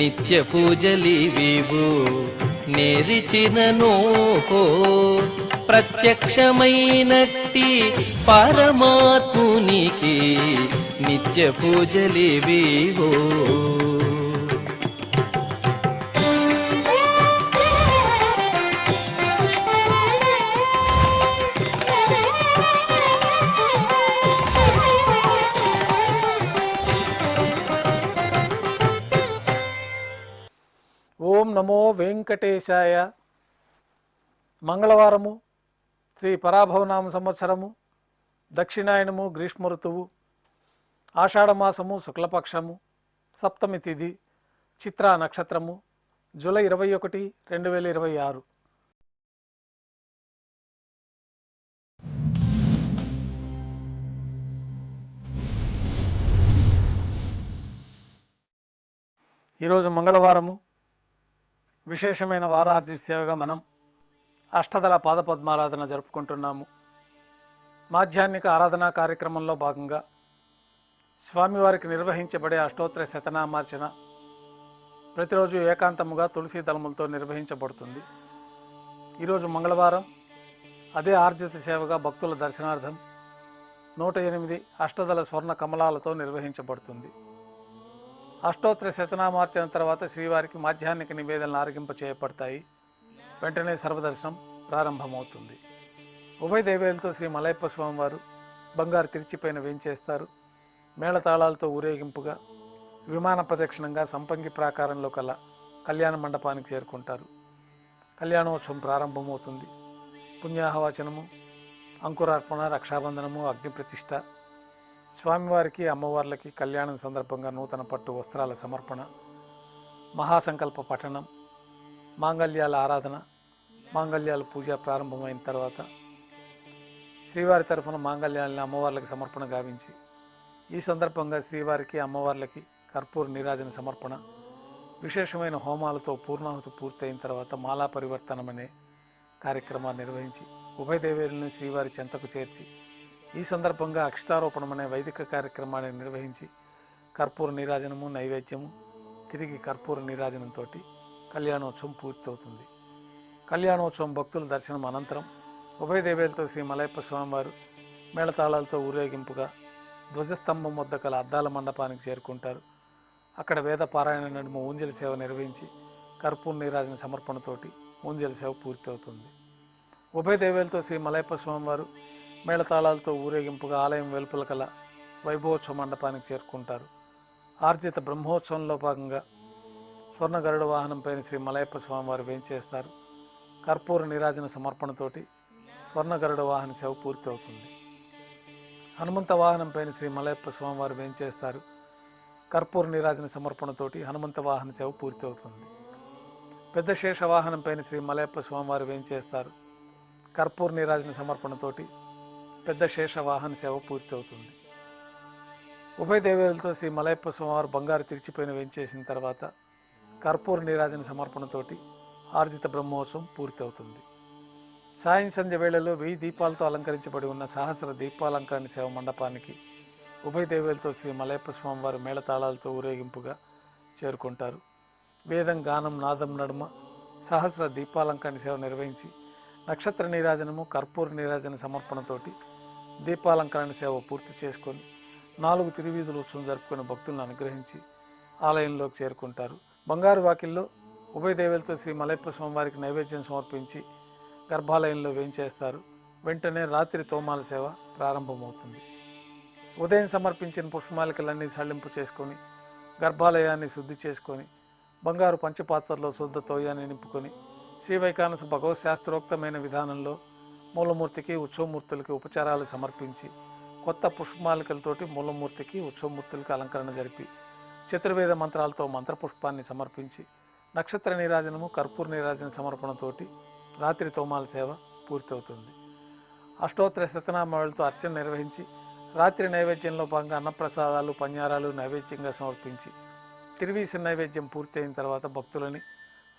నిత్య పూజలివివు నేరిచినను ప్రత్యక్షమైనట్టి పరమాత్మునికి నిత్య పూజలివివో. ఓం నమో వెంకటేశాయ. మంగళవారము, శ్రీ పరాభవనామ సంవత్సరము, దక్షిణాయనము, గ్రీష్మ ఋతువు, ఆషాఢమాసము, శుక్లపక్షము, సప్తమి తిథి, చిత్రా నక్షత్రము, జూలై 21, 2026. ఈరోజు మంగళవారము, విశేషమైన వారార్జి సేవగా మనం అష్టదళ పాదపద్మారాధన జరుపుకుంటున్నాము. మాధ్యాహ్నిక ఆరాధనా కార్యక్రమంలో భాగంగా స్వామివారికి నిర్వహించబడే అష్టోత్తర శతనామార్చన ప్రతిరోజు ఏకాంతముగా తులసి దళములతో నిర్వహించబడుతుంది. ఈరోజు మంగళవారం అదే ఆర్జిత సేవగా భక్తుల దర్శనార్థం 108 అష్టదళ స్వర్ణ కమలాలతో నిర్వహించబడుతుంది. అష్టోత్తర శతనామార్చన తర్వాత శ్రీవారికి మాధ్యాహ్నిక నివేదనలు ఆరగింప చేయబడతాయి. వెంటనే సర్వదర్శనం ప్రారంభమవుతుంది. ఉభయ దేవేలతో శ్రీ మలయప్ప స్వామివారు బంగారు తిరిచిపైన వేంచేస్తారు. మేళతాళాలతో ఊరేగింపుగా విమాన ప్రదక్షిణంగా సంపంగి ప్రాకారంలో కల కళ్యాణ మండపానికి చేరుకుంటారు. కళ్యాణోత్సవం ప్రారంభమవుతుంది. పుణ్యాహవచనము, అంకురార్పణ, రక్షాబంధనము, అగ్నిప్రతిష్ఠ, స్వామివారికి అమ్మవార్లకి కళ్యాణం సందర్భంగా నూతన పట్టు వస్త్రాల సమర్పణ, మహాసంకల్ప పఠనం, మాంగళ్యాల ఆరాధన, మాంగళ్యాల పూజ ప్రారంభమైన తర్వాత శ్రీవారి తరఫున మాంగళ్యాలని అమ్మవార్లకి సమర్పణ గావించి ఈ సందర్భంగా శ్రీవారికి అమ్మవార్లకి కర్పూర నీరాజన సమర్పణ, విశేషమైన హోమాలతో పూర్ణాహుతి పూర్తయిన తర్వాత మాలా పరివర్తనం అనే కార్యక్రమాన్ని నిర్వహించి ఉభయ దేవేరులను శ్రీవారి చెంతకు చేర్చి ఈ సందర్భంగా అక్షతారోపణం అనే వైదిక కార్యక్రమాన్ని నిర్వహించి కర్పూర నీరాజనము, నైవేద్యము, తిరిగి కర్పూర నీరాజనంతో కళ్యాణోత్సవం పూర్తవుతుంది. కళ్యాణోత్సవం భక్తుల దర్శనం అనంతరం ఉభయ దేవేలతో శ్రీ మలయప్ప స్వామివారు మేళతాళాలతో ఊరేగింపుగా ధ్వజస్తంభం వద్ద కల అద్దాల మండపానికి చేరుకుంటారు. అక్కడ వేద పారాయణ నడుమ ఊంజలి సేవ నిర్వహించి కర్పూర నీరాజన సమర్పణతోటి ఊంజలి సేవ పూర్తవుతుంది. ఉభయ దేవేలతో శ్రీ మలయప్ప స్వామివారు మేళతాళాలతో ఊరేగింపుగా ఆలయం వెలుపల కల వైభవోత్సవ మండపానికి చేరుకుంటారు. ఆర్జిత బ్రహ్మోత్సవంలో భాగంగా స్వర్ణ గరుడ వాహనంపైన శ్రీ మలయప్ప స్వామివారు వేంచేస్తారు. కర్పూర నీరాజన సమర్పణతోటి స్వర్ణ గరుడ వాహన సేవ పూర్తి అవుతుంది. హనుమంత వాహనంపైన శ్రీ మలయప్ప స్వామివారు వేంచేస్తారు. కర్పూర నీరాజన సమర్పణతోటి హనుమంత వాహన సేవ పూర్తి అవుతుంది. పెద్ద శేష వాహనంపైన శ్రీ మలయప్ప స్వామివారు వేంచేస్తారు. కర్పూర నీరాజన సమర్పణతోటి పెద్ద శేష వాహన సేవ పూర్తి అవుతుంది. ఉభయ దేవేలతో శ్రీ మలయప్ప స్వామివారు బంగారు తిరిచిపైన వేంచేసిన తర్వాత కర్పూర నీరాజన సమర్పణతోటి ఆర్జిత బ్రహ్మోత్సవం పూర్తి అవుతుంది. సాయం సంధ్య వేళలో 1000 దీపాలతో అలంకరించబడి ఉన్న సహస్ర దీపాలంకరణ సేవ మండపానికి ఉభయ దేవేలతో శ్రీ మలయప్ప స్వామివారు మేళతాళాలతో ఊరేగింపుగా చేరుకుంటారు. వేదం, గానం, నాదం నడుమ సహస్ర దీపాలంకరణ సేవ నిర్వహించి నక్షత్ర నీరాజనము, కర్పూర నీరాజన సమర్పణతోటి దీపాలంకరణ సేవ పూర్తి చేసుకొని 4 తిరువీధుల ఉత్సవం జరుపుకుని భక్తులను అనుగ్రహించి ఆలయంలోకి చేరుకుంటారు. బంగారు వాకిల్లో ఉభయ దేవేలతో శ్రీ మలయప్ప స్వామివారికి నైవేద్యం సమర్పించి గర్భాలయంలో వేంచేస్తారు. వెంటనే రాత్రి తోమాల సేవ ప్రారంభమవుతుంది. ఉదయం సమర్పించిన పుష్పమాలికలన్నీ సళ్లింపు చేసుకొని గర్భాలయాన్ని శుద్ధి చేసుకొని బంగారు పంచపాత్రలో శుద్ధ తోయాన్ని నింపుకొని శ్రీవైకానస భగవత్ శాస్త్రోక్తమైన విధానంలో మూలమూర్తికి, ఉత్సవమూర్తులకి ఉపచారాలు సమర్పించి కొత్త పుష్పమాలికలతోటి మూలమూర్తికి, ఉత్సవమూర్తులకి అలంకరణ జరిపి చతుర్వేద మంత్రాలతో మంత్రపుష్పాన్ని సమర్పించి నక్షత్ర నీరాజనము, కర్పూర నీరాజన సమర్పణతోటి రాత్రి తోమాల సేవ పూర్తవుతుంది. అష్టోత్తర శతనామాలతో అర్చన నిర్వహించి రాత్రి నైవేద్యంలో భాగంగా అన్నప్రసాదాలు, పన్యారాలు నైవేద్యంగా సమర్పించి తిరువీసి నైవేద్యం పూర్తి అయిన తర్వాత భక్తులని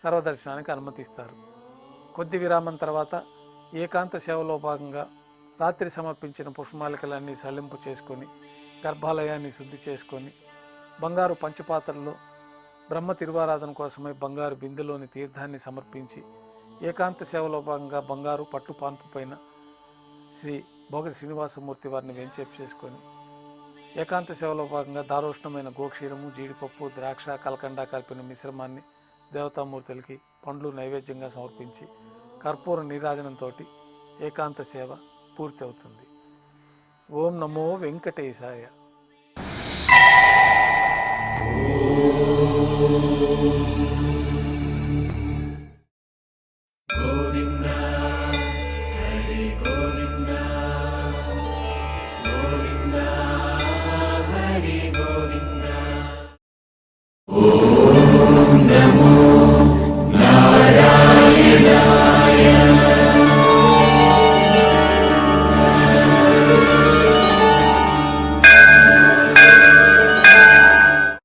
సర్వదర్శనానికి అనుమతిస్తారు. కొద్ది విరామం తర్వాత ఏకాంత సేవలో భాగంగా రాత్రి సమర్పించిన పుష్పమాలికలన్నీ సల్లింపు చేసుకొని గర్భాలయాన్ని శుద్ధి చేసుకొని బంగారు పంచపాత్రలో బ్రహ్మ తిరువారాధన కోసమై బంగారు బిందెలోని తీర్థాన్ని సమర్పించి ఏకాంత సేవలో భాగంగా బంగారు పట్టు పాన్పు పైన శ్రీ భోగ శ్రీనివాసమూర్తి వారిని వెంచేపు చేసుకొని ఏకాంత సేవలో భాగంగా దారోష్ణమైన గోక్షీరము జీడిపప్పు ద్రాక్ష కలకండ కలిపిన మిశ్రమాన్ని దేవతామూర్తులకి పండ్లు నైవేద్యంగా సమర్పించి కర్పూర నీరాజనంతో ఏకాంత సేవ పూర్తి అవుతుంది. ఓం నమో వెంకటేశాయ. ఓం